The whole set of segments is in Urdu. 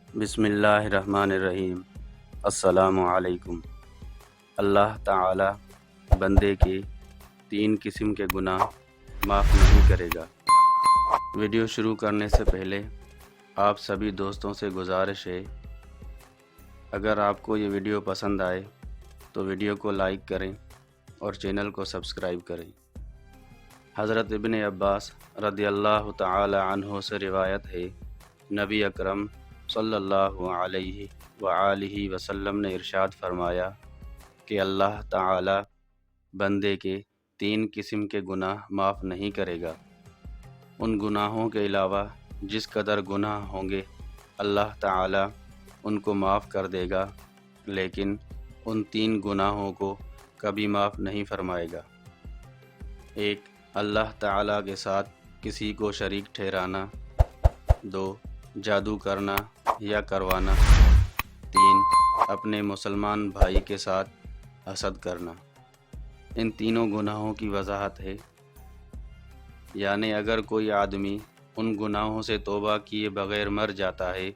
بسم اللہ الرحمن الرحیم۔ السلام علیکم۔ اللہ تعالی بندے کے 3 قسم کے گناہ معاف نہیں کرے گا۔ ویڈیو شروع کرنے سے پہلے آپ سبھی دوستوں سے گزارش ہے، اگر آپ کو یہ ویڈیو پسند آئے تو ویڈیو کو لائک کریں اور چینل کو سبسکرائب کریں۔ حضرت ابن عباس رضی اللہ تعالی عنہ سے روایت ہے، نبی اکرم صلی اللہ علیہ وآلہ وسلم نے ارشاد فرمایا کہ اللہ تعالی بندے کے 3 قسم کے گناہ معاف نہیں کرے گا۔ ان گناہوں کے علاوہ جس قدر گناہ ہوں گے اللہ تعالی ان کو معاف کر دے گا، لیکن ان 3 گناہوں کو کبھی معاف نہیں فرمائے گا۔ 1، اللہ تعالی کے ساتھ کسی کو شریک ٹھہرانا۔ 2، جادو کرنا یا کروانا۔ 3، اپنے مسلمان بھائی کے ساتھ حسد کرنا۔ ان تینوں گناہوں کی وضاحت ہے، یعنی اگر کوئی آدمی ان گناہوں سے توبہ کیے بغیر مر جاتا ہے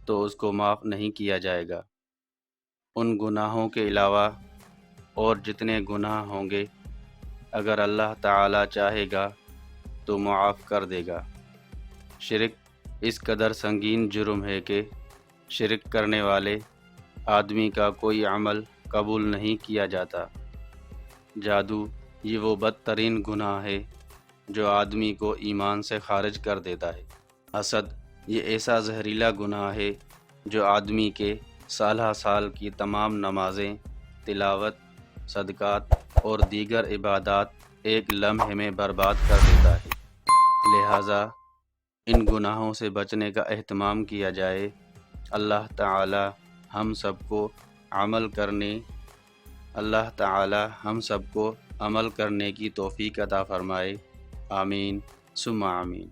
تو اس کو معاف نہیں کیا جائے گا۔ ان گناہوں کے علاوہ اور جتنے گناہ ہوں گے اگر اللہ تعالی چاہے گا تو معاف کر دے گا۔ شرک اس قدر سنگین جرم ہے کہ شرک کرنے والے آدمی کا کوئی عمل قبول نہیں کیا جاتا۔ جادو یہ وہ بدترین گناہ ہے جو آدمی کو ایمان سے خارج کر دیتا ہے۔ حسد یہ ایسا زہریلا گناہ ہے جو آدمی کے سالہ سال کی تمام نمازیں، تلاوت، صدقات اور دیگر عبادات ایک لمحے میں برباد کر دیتا ہے۔ لہٰذا ان گناہوں سے بچنے کا اہتمام کیا جائے۔ اللہ تعالی ہم سب کو عمل کرنے کی توفیق عطا فرمائے۔ آمین ثم آمین۔